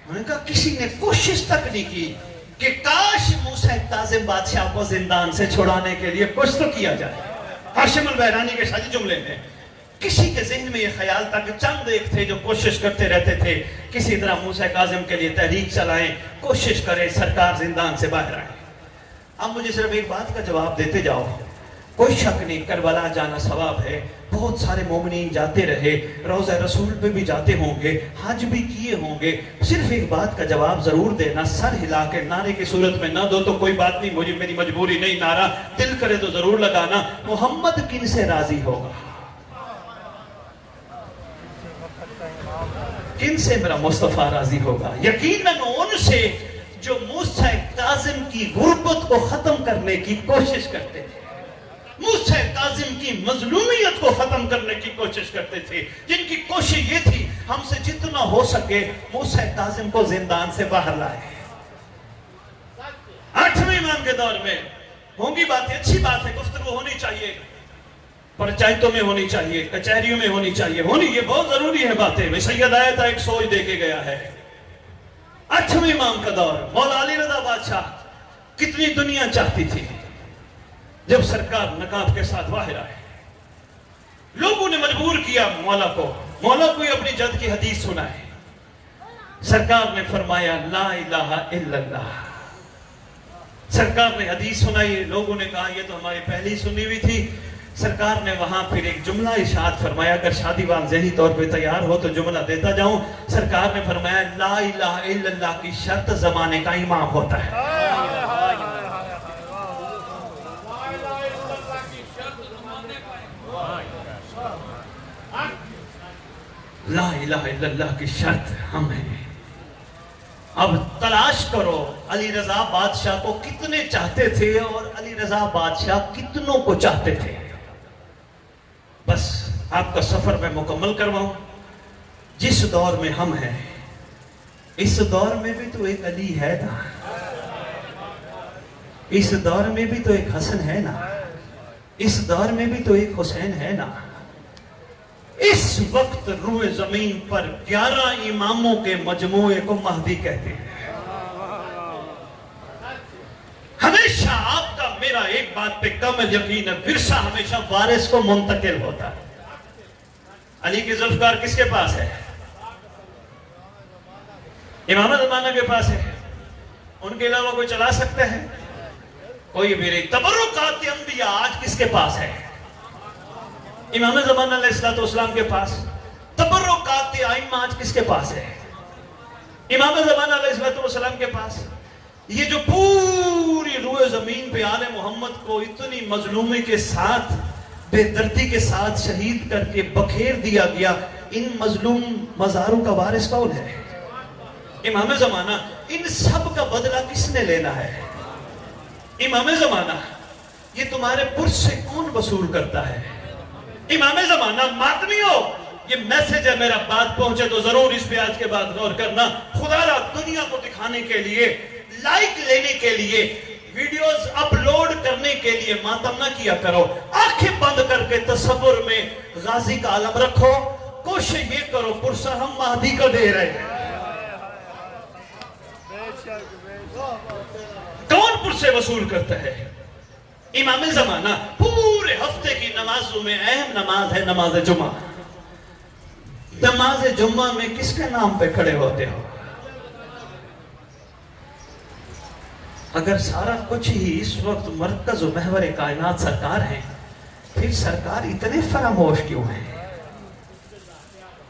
انہوں نے کہا کسی نے کوشش تک نہیں کی کہ کاش موسیٰ کاظم بادشاہ کو زندان سے چھڑانے کے لیے کچھ تو کیا جائے. ہاشم البحرانی کے شاہی جملے میں کسی کے ذہن میں یہ خیال تھا کہ چند ایک تھے جو کوشش کرتے رہتے تھے کسی طرح موسیٰ کاظم کے لیے تحریک چلائیں، کوشش کریں سرکار زندان سے باہر آئیں. اب مجھے صرف ایک بات کا جواب دیتے جاؤ. کوئی شک نہیں کربلا جانا ثواب ہے. بہت سارے مومنین جاتے رہے، روضہ رسول پہ بھی جاتے ہوں گے، حج بھی کیے ہوں گے. صرف ایک بات کا جواب ضرور دینا، سر ہلا کے نعرے کی صورت میں نہ دو تو کوئی بات نہیں، مجھے میری مجبوری نہیں. نعرہ دل کرے تو ضرور لگانا. محمد کن سے راضی ہوگا؟ کن سے میرا مصطفیٰ راضی ہوگا؟ یقیناً ان سے جو موسیٰ کاظم کی غربت کو ختم کرنے کی کوشش کرتے تھے، موسیٰ کاظم کی مظلومیت کو ختم کرنے کی کوشش کرتے تھے، جن کی کوشش یہ تھی ہم سے جتنا ہو سکے موسیٰ کاظم کو زندان سے باہر لائے. 8ویں امام کے دور میں ہوں گی باتیں، اچھی بات ہے، گفتگو ہونی چاہیے، پرچائتوں میں ہونی چاہیے، کچہریوں میں ہونی چاہیے، یہ بہت ضروری ہے باتیں. میں سید آیا تھا ایک سوچ دے کے گیا ہے. 8ویں امام کا دور، مولا علی رضا بادشاہ کتنی دنیا چاہتی تھی. جب سرکار نقاب کے ساتھ باہر آئے، لوگوں نے مجبور کیا مولا کو اپنی جد کی حدیث سنائے. سرکار نے فرمایا لا الہ الا اللہ. سرکار نے حدیث سنائی، لوگوں نے کہا یہ تو ہماری پہلی سنی ہوئی تھی. سرکار نے وہاں پھر ایک جملہ ارشاد فرمایا، اگر شادی وال ذہنی طور پہ تیار ہو تو جملہ دیتا جاؤں. سرکار نے فرمایا لا الہ الا اللہ کی شرط زمانے کا امام ہوتا ہے. لا الہ الا اللہ کی شرط ہم ہیں. اب تلاش کرو علی رضا بادشاہ کو کتنے چاہتے تھے اور علی رضا بادشاہ کتنوں کو چاہتے تھے. بس آپ کا سفر میں مکمل کرواؤں. جس دور میں ہم ہیں اس دور میں بھی تو ایک علی ہے نا، اس دور میں بھی تو ایک حسن ہے نا، اس دور میں بھی تو ایک حسین ہے نا. اس وقت روئے زمین پر 11 اماموں کے مجموعے کو مہدی کہتے ہیں. ہمیشہ آپ کا میرا ایک بات پہ کامل یقین ہے، ورثہ ہمیشہ وارث کو منتقل ہوتا ہے. علی کے ذوالفقار کس کے پاس ہے؟ امام زمانہ کے پاس ہے. ان کے علاوہ کوئی چلا سکتا ہے؟ کوئی بھی نہیں. تبرکات انبیاء آج کس کے پاس ہے؟ امام زمانہ علیہ السلام کے پاس. تبرکات ائمہ آج کس کے پاس ہے؟ امام زمانہ علیہ السلام کے پاس. یہ جو پوری روئے زمین پہ آل محمد کو اتنی مظلومی کے ساتھ، بے دردی کے ساتھ شہید کر کے بکھیر دیا گیا، ان مظلوم مزاروں کا وارث کون ہے؟ امام زمانہ. ان سب کا بدلہ کس نے لینا ہے؟ امام زمانہ. یہ تمہارے پرس سے کون وصول کرتا ہے؟ امام زمانہ. ماتمیو یہ میسج ہے میرا، بات پہنچے تو ضرور اس پہ آج کے بعد غور کرنا. خدا را دنیا کو دکھانے کے لیے، لائک لینے کے لیے، ویڈیوز اپلوڈ کرنے کے لیے ماتم نہ کیا کرو. آنکھیں بند کر کے تصور میں غازی کا عالم رکھو. کوشش یہ کرو پرسہ ہم مہدی کو دے رہے ہیں. کون پرسے وصول کرتا ہے؟ امام زمانہ. پورے ہفتے کی نمازوں میں اہم نماز ہے نماز جمعہ. نماز جمعہ میں کس کے نام پہ کھڑے ہوتے ہو؟ اگر سارا کچھ ہی اس وقت مرکز و محور کائنات سرکار ہیں، پھر سرکار اتنے فراموش کیوں ہیں؟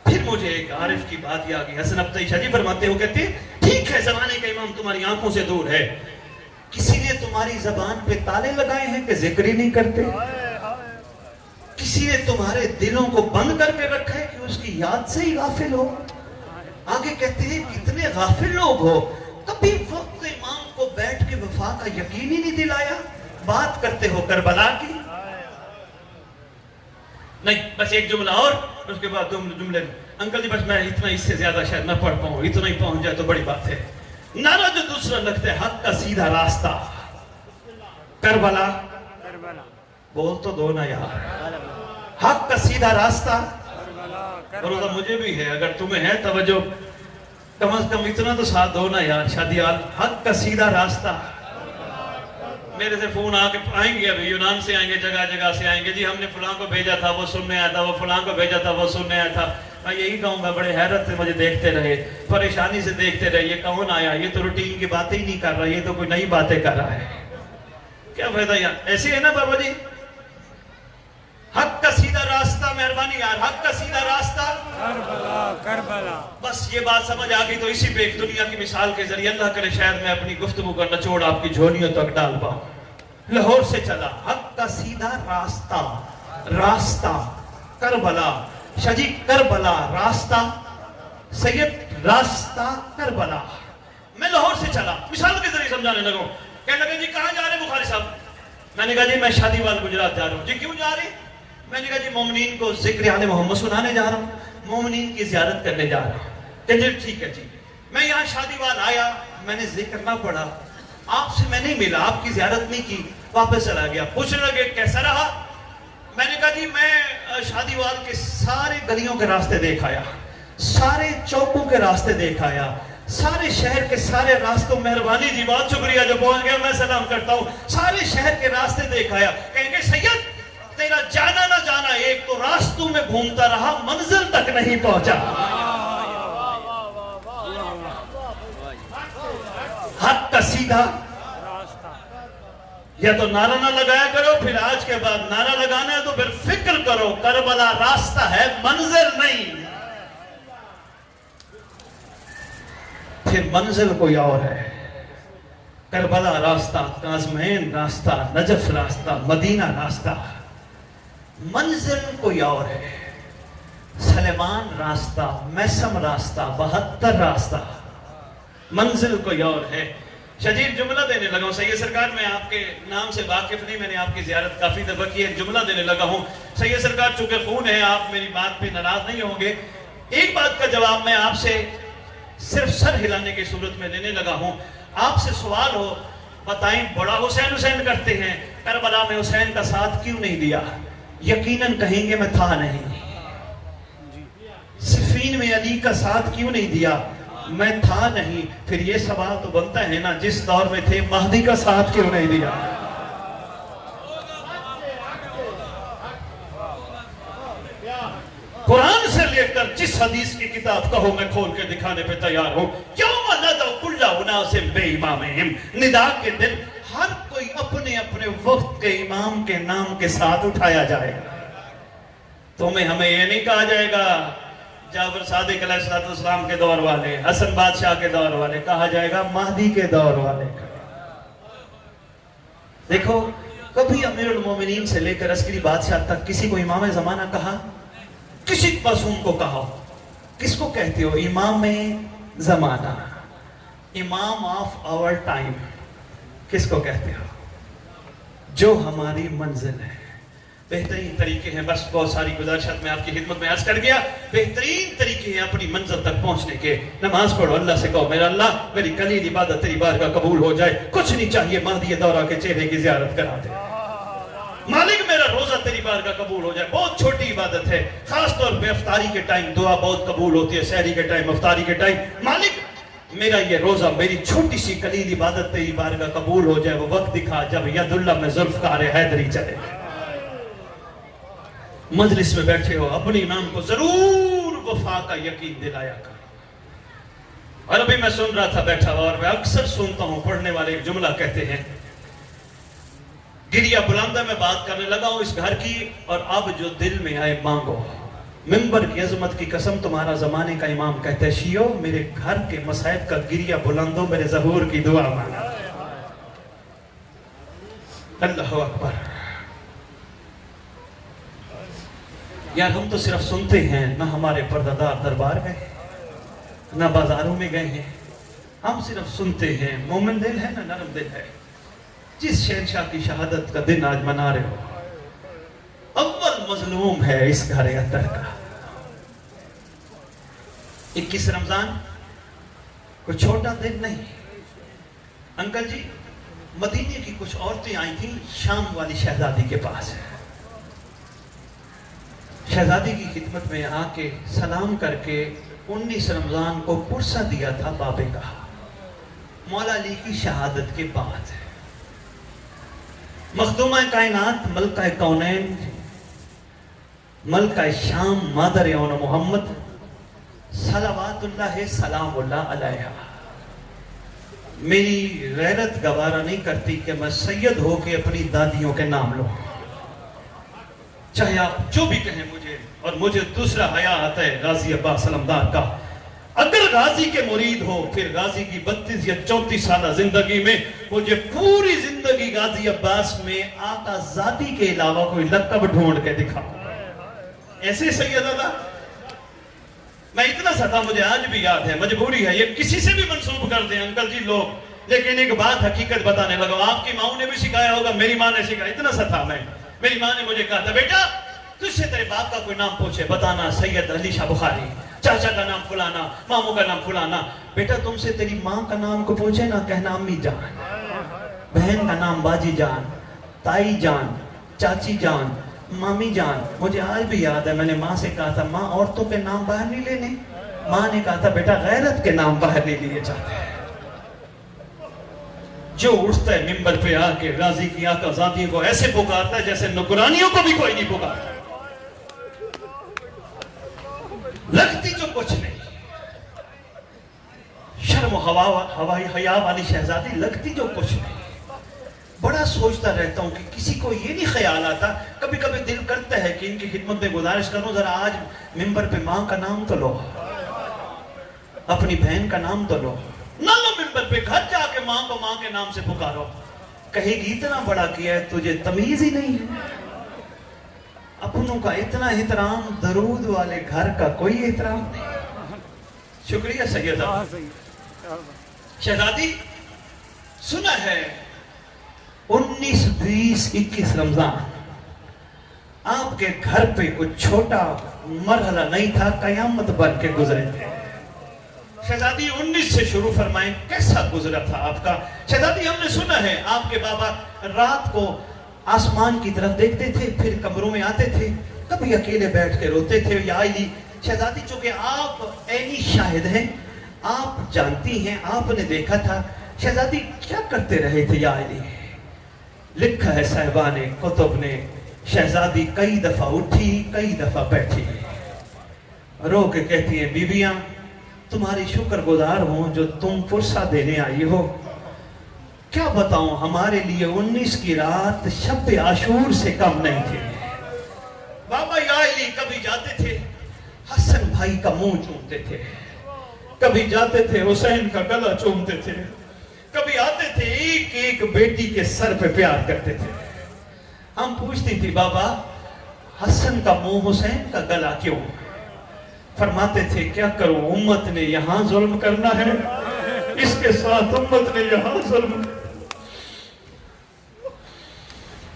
پھر مجھے ایک عارف کی بات یاد آئی. حسن ابتدائی شاہ جی فرماتے ہو، کہتے ٹھیک ہے زمانے کا امام تمہاری آنکھوں سے دور ہے، کسی نے تمہاری زبان پہ تالے لگائے ہیں کہ ذکر ہی نہیں کرتے، کسی نے تمہارے دلوں کو بند کر کے رکھا ہے کہ اس کی یاد سے ہی غافل ہو. آگے کہتے ہیں کتنے غافل لوگ ہو، کبھی وقت امام کو بیٹھ کے وفا کا یقین ہی نہیں دلایا. بات کرتے ہو کربلا کی. نہیں بس ایک جملہ اور اس کے بعد دو جملے. انکل جی بس میں اتنا اس سے زیادہ شاید نہ پڑھ پاؤں، اتنا ہی پہنچ جائے تو بڑی بات ہے. نعرہ جو دوسرا لگتا ہے، حق کا سیدھا راستہ. کربلا بول تو دو نا یار. حق کا سیدھا راستہ. اور مجھے بھی ہے، اگر تمہیں ہے توجہ کم از کم اتنا تو ساتھ دو نا یار. شادیال حق کا سیدھا راستہ. میرے سے فون آ کے آئیں گے، ابھی یونان سے آئیں گے، جگہ جگہ سے آئیں گے. جی ہم نے فلاں کو بھیجا تھا وہ سننے آیا تھا، وہ فلاں کو بھیجا تھا وہ سننے آیا تھا. میں یہی کہوں گا بڑے حیرت سے مجھے دیکھتے رہے، پریشانی سے دیکھتے رہے. یہ کون آیا؟ یہ تو روٹین کی باتیں ہی نہیں کر رہا، یہ تو کوئی نئی باتیں کر رہا ہے. کیا فائدہ یار؟ ایسے ہے نا بابا جی. حق کا سیدھا راستہ. مہربانی یار، حق کا سیدھا راستہ کربلا. کربلا. بس یہ بات سمجھ آ گئی تو اسی پہ ایک دنیا کی مثال کے ذریعے اللہ کرے شاید میں اپنی گفتگو کا نچوڑ آپ کی جھولیوں تک ڈال پاؤں. لاہور سے چلا حق کا سیدھا راستہ. راستہ کربلا. شاہ جی کربلا راستہ. سید راستہ کربلا. میں لاہور سے چلا، مثال کے ذریعے سمجھانے لگا. کہنے لگے جی کہاں جا رہے بخاری صاحب؟ میں نے کہا جی میں شادی وال گجرات جا رہا ہوں. جی کیوں جا رہے؟ میں نے کہا جی مومنین کو ذکر آل محمد سنانے جا رہا ہوں، مومنین کی زیارت کرنے جا رہا ہوں. کہ جی ٹھیک ہے جی. میں یہاں شادی وال آیا، میں نے ذکر نہ پڑھا، آپ سے میں نہیں ملا، آپ کی زیارت نہیں کی، واپس چلا گیا. پوچھنے لگے کیسا رہا؟ میں نے کہا جی میں شادی وال کے سارے گلیوں کے راستے دیکھ آیا، سارے چوکوں کے راستے دیکھ آیا، سارے شہر کے سارے راستوں. مہربانی جی بہت شکریہ جو پہنچ گیا، میں سلام کرتا ہوں. سارے شہر کے راستے دیکھ آیا. کہیں گے سید تیرا جانا نہ جانا ایک، تو راستوں میں گھومتا رہا، منزل تک نہیں پہنچا. حق کا سیدھا یا تو نعرہ نہ لگایا کرو، پھر آج کے بعد نعرہ لگانا ہے تو پھر فکر کرو، کربلا راستہ ہے منزل نہیں، پھر منزل کوئی اور ہے۔ کربلا راستہ، کاظمین راستہ، نجف راستہ، مدینہ راستہ، منزل کوئی اور ہے۔ سلیمان راستہ، میسم راستہ، 72 راستہ، منزل کوئی اور ہے۔ شدید جملہ دینے لگا ہوں سید سرکار، میں آپ کے نام سے واقف نہیں، میں نے آپ کی زیارت کافی دفعہ کی ہے، جملہ دینے لگا ہوں سید سرکار، چونکہ خون ہے، آپ میری بات پہ ناراض نہیں ہوں گے۔ ایک بات کا جواب میں آپ سے صرف سر ہلانے کی صورت میں دینے لگا ہوں۔ آپ سے سوال ہو، بتائیں بڑا حسین حسین کرتے ہیں، کربلا میں حسین کا ساتھ کیوں نہیں دیا؟ یقیناً کہیں گے میں تھا نہیں۔ صفین میں علی کا ساتھ کیوں نہیں دیا؟ میں تھا نہیں۔ پھر یہ سوال تو بنتا ہے نا، جس دور میں تھے مہدی کا ساتھ کیوں نہیں دیا؟ قرآن سے لے کر جس حدیث کی کتاب کہو میں کھول کے دکھانے پہ تیار ہوں۔ یوم ندعو کل اناس بامامہم، ندا کے دن ہر کوئی اپنے اپنے وقت کے امام کے نام کے ساتھ اٹھایا جائے گا۔ تمہیں ہمیں یہ نہیں کہا جائے گا جعفر صادق علیہ السلام کے دور والے، حسن بادشاہ کے دور والے، کہا جائے گا مہدی کے دور والے۔ دیکھو، کبھی امیر المومنین سے لے کر عسکری بادشاہ تک کسی کو امام زمانہ کہا؟ کسی معصوم کو کہا؟ کس کو کہتے ہو؟ امام زمانہ، امام آف آور ٹائم، کس کو کہتے ہو؟ جو ہماری منزل ہے۔ بہترین طریقے ہیں، بس بہت ساری گزارشات میں آپ کی خدمت میں عرض کر گیا، بہترین طریقے ہیں اپنی منزل تک پہنچنے کے۔ نماز پڑھو، اللہ سے کہو میرا اللہ میری قلیل عبادت تیری بارگاہ قبول ہو جائے، کچھ نہیں چاہیے، مہدی دورہ کے چہرے کی زیارت کرا دے۔ مالک میرا روزہ تیری بارگاہ قبول ہو جائے، بہت چھوٹی عبادت ہے، خاص طور پہ افطاری کے ٹائم دعا بہت قبول ہوتی ہے، سحری کے ٹائم، افطاری کے ٹائم۔ مالک میرا یہ روزہ، میری چھوٹی سی قلیل عبادت تیری بارگاہ قبول ہو جائے، وہ وقت دکھا جب ید اللہ میں ذوالفقار حیدری چلے۔ مجلس میں بیٹھے ہو، اپنی امام کو ضرور وفا کا یقین دلایا کر۔ اور ابھی میں سن رہا تھا بیٹھا ہوا، اور میں اکثر سنتا ہوں پڑھنے والے ایک جملہ کہتے ہیں، گریہ بلندہ میں بات کرنے لگا ہوں اس گھر کی، اور اب جو دل میں آئے مانگو۔ منبر کی عظمت کی قسم تمہارا زمانے کا امام کہتا ہے، شیعو میرے گھر کے مسائب کا گریہ بلندوں میرے ظہور کی دعا مانا۔ اللہ اکبر۔ یار ہم تو صرف سنتے ہیں، نہ ہمارے پردہ دربار گئے، نہ بازاروں میں گئے ہیں، ہم صرف سنتے ہیں۔ مومن دل ہے نہ نرم دل ہے؟ جس شہنشاہ کی شہادت کا دن آج منا رہے ہو، اول مظلوم ہے اس گھر اطہر کا۔ 21 رمضان کوئی چھوٹا دن نہیں۔ انکل جی، مدینے کی کچھ عورتیں آئی تھیں شام والی شہزادی کے پاس، شہزادی کی خدمت میں آ کے سلام کر کے 19 رمضان کو پرسہ دیا تھا بابے کا، مولا علی کی شہادت کے بعد۔ مخدومہ کائنات، ملکہ کونین، ملکہ شام، مادر اون محمد صلوات اللہ سلام اللہ علیہ، میری غیرت گوارا نہیں کرتی کہ میں سید ہو کے اپنی دادیوں کے نام لوں، چاہے آپ جو بھی کہیں مجھے۔ اور مجھے دوسرا حیا آتا ہے غازی عباس علمدار کا۔ اگر غازی کے مرید ہو، پھر غازی کی 32 یا 34 سالہ زندگی میں مجھے پوری زندگی غازی عباس میں آقا ذاتی کے علاوہ کوئی لقب ڈھونڈ کے دکھا۔ ایسے سید اللہ میں اتنا سا تھا، مجھے آج بھی یاد ہے، مجبوری ہے یہ کسی سے بھی منسوب کر دیں انکل جی لوگ، لیکن ایک بات حقیقت بتانے لگا، آپ کی ماں نے بھی سکھایا ہوگا، میری ماں نے سکھایا، اتنا سا تھا میں، میری ماں نے مجھے کہا تھا بیٹا تجھ سے تیرے باپ کا کوئی نام پوچھے بتانا سید علی شاہ بخاری، چاچا کا نام فلانا، ماموں کا نام فلانا۔ بیٹا تم سے تیری ماں کا نام کو پوچھے نہ کہنا امی جان، بہن کا نام باجی جان، تائی جان، چاچی جان، مامی جان۔ مجھے آج بھی یاد ہے میں نے ماں سے کہا تھا ماں عورتوں کے نام باہر نہیں لینے، ماں نے کہا تھا بیٹا غیرت کے نام باہر نہیں لیے جاتے ہیں۔ جو اٹھتا ہے منبر پہ آ کے غازی کی آقا ذاتی کو ایسے پکارتا ہے جیسے نگرانیوں کو بھی کوئی نہیں پکارتا، لگتی جو کچھ نہیں، شرم و حیا والی شہزادی لگتی جو کچھ نہیں، بڑا سوچتا رہتا ہوں کہ کسی کو یہ نہیں خیال آتا، کبھی کبھی دل کرتا ہے کہ ان کی خدمت میں گزارش کروں ذرا آج ممبر پہ ماں کا نام تو لو، اپنی بہن کا نام تو لو، نہ لو ممبر پہ، گھر جا کے ماں کو ماں کے نام سے پکارو، کہے گی اتنا بڑا کیا ہے تجھے تمیز ہی نہیں ہے، اپنوں کا اتنا احترام، درود والے گھر کا کوئی احترام نہیں۔ شکریہ سیدہ۔ شہزادی سنا ہے 19، 20، 21 رمضان آپ کے گھر پہ کچھ چھوٹا مرحلہ نہیں تھا، قیامت بن کے گزرے تھے۔ شہزادی 19 سے شروع فرمائیں، کیسا گزرا تھا آپ کا؟ شہزادی ہم نے سنا ہے آپ کے بابا رات کو آسمان کی طرف دیکھتے تھے، پھر کمروں میں آتے تھے، کبھی اکیلے بیٹھ کے روتے تھے۔ یا علی شہزادی چونکہ آپ عینی شاہد ہیں، آپ جانتی ہیں، آپ نے دیکھا تھا، شہزادی کیا کرتے رہے تھے یا علی؟ لکھا ہے صاحبان کتب نے، شہزادی کئی دفعہ اٹھی، کئی دفعہ بیٹھی، رو کے کہتی ہیں بیویاں تمہاری شکر گزار ہوں جو تم فرصہ دینے آئی ہو۔ کیا بتاؤں، ہمارے لیے 19 کی رات شب عاشور سے کم نہیں تھی۔ بابا یا علی کبھی جاتے تھے حسن بھائی کا منہ چومتے تھے، کبھی جاتے تھے حسین کا گلا چومتے تھے، کبھی آتے تھے ایک ایک بیٹی کے سر پہ پیار کرتے تھے۔ ہم پوچھتی تھی بابا حسن کا منہ حسین کا گلا کیوں؟ فرماتے تھے کیا کروں، امت نے یہاں ظلم کرنا ہے، اس کے ساتھ امت نے یہاں ظلم۔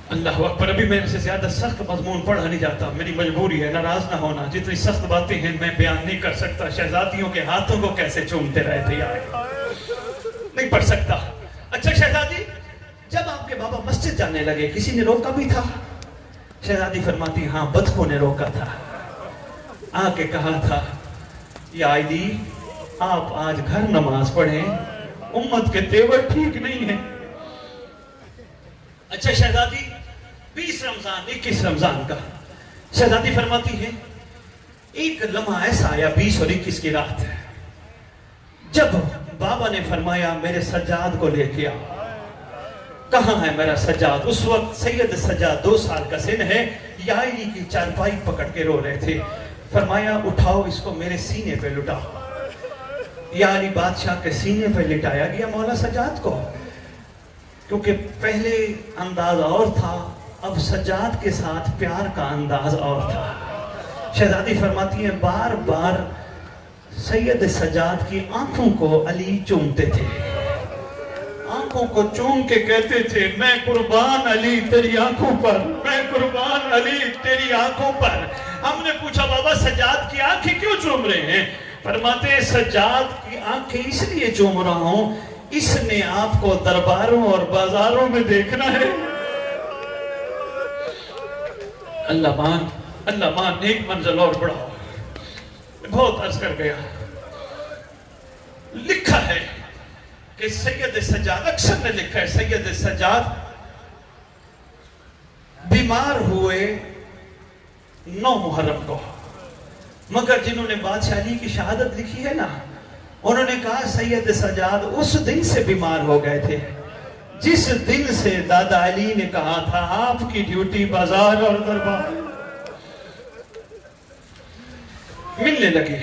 اللہ اکبر، ابھی میرے سے زیادہ سخت مضمون پڑھا نہیں جاتا، میری مجبوری ہے، ناراض نہ ہونا، جتنی سخت باتیں ہیں میں بیان نہیں کر سکتا۔ شہزادیوں کے ہاتھوں کو کیسے چومتے رہے تھے یار، نہیں پڑھ سکتا۔ اچھا شہزادی جب آپ کے بابا مسجد جانے لگے کسی نے روکا بھی تھا؟ شہزادی فرماتی ہاں بدخوں نے روکا تھا، آ کے کہا تھا یا علی آپ آج گھر نماز پڑھیں، امت کے تیور ٹھیک نہیں ہیں۔ اچھا شہزادی 20 رمضان 21 رمضان کا شہزادی فرماتی ہے ایک لمحہ ایسا آیا 20 اور 21 کی رات، جب بابا نے فرمایا میرے سجاد کو لے کے آؤ۔ کہاں ہے میرا سجاد؟ اس وقت سید سجاد 2 سال کا سن ہے، یا علی کی چارپائی پکڑ کے رو رہے تھے۔ فرمایا اٹھاؤ اس کو میرے سینے پہ لٹاؤ۔ یا علی بادشاہ کے سینے پہ لٹایا گیا مولا سجاد کو، کیونکہ پہلے انداز اور تھا، اب سجاد کے ساتھ پیار کا انداز اور تھا۔ شہزادی فرماتی ہیں بار بار سید سجاد کی آنکھوں کو علی چومتے تھے، آنکھوں کو چوم کے کہتے تھے میں قربان علی تیری آنکھوں پر، میں قربان علی تیری آنکھوں پر۔ ہم نے پوچھا بابا سجاد کی آنکھیں کیوں چوم رہے ہیں؟ فرماتے ہیں سجاد کی آنکھیں اس لیے چوم رہا ہوں، اس نے آپ کو درباروں اور بازاروں میں دیکھنا ہے۔ اللہ مان ایک منزل اور بڑھاؤ، بہت عرض کر گیا۔ لکھا ہے کہ سید سجاد، اکثر نے لکھا ہے سید سجاد بیمار ہوئے 9 محرم کو، مگر جنہوں نے بادشاہ علی کی شہادت لکھی ہے نا، انہوں نے کہا سید سجاد اس دن سے بیمار ہو گئے تھے جس دن سے دادا علی نے کہا تھا آپ کی ڈیوٹی بازار اور دربار۔ ملنے لگے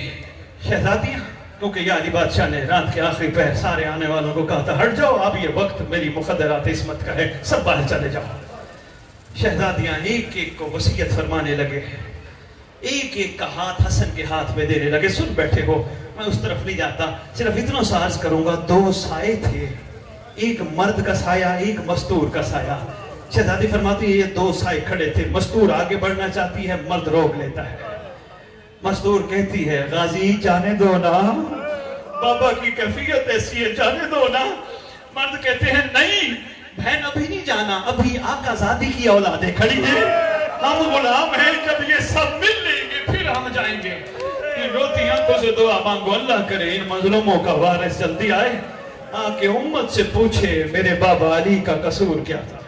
شہزادیاں، کیونکہ یا علی بادشاہ نے رات کے آخری پہر سارے آنے والوں کو کہا تھا ہٹ جاؤ، اب یہ وقت میری مخدرات عصمت کا ہے، سب باہر چلے جاؤ۔ شہزادیاں ایک ایک کو وصیت فرمانے لگے، ایک ایک کا ہاتھ حسن کے ہاتھ میں دینے لگے۔ سن بیٹھے ہو، میں اس طرف نہیں جاتا، صرف اتنا سا عرض کروں گا، 2 سائے تھے، ایک مرد کا سایہ، ایک مستور کا سایہ۔ شہزادی فرماتی ہے یہ 2 سائے کھڑے تھے، مستور آگے بڑھنا چاہتی ہے، مرد روک لیتا ہے۔ مستور کہتی ہے غازی جانے دو نا، بابا کی کیفیت ایسی ہے، جانے دو نا۔ مرد کہتے ہیں نہیں بہن ابھی نہیں جانا، ابھی آقا زادی کی اولادیں کھڑی ہیں، ہم غلام ہیں، جب یہ سب مل لیں گے پھر ہم جائیں گے۔ ان روتی آنکھوں سے دعا مانگو اللہ کرے ان مظلوموں کا وارث جلدی آئے، آ کے امت سے پوچھے میرے بابا علی کا قصور کیا تھا۔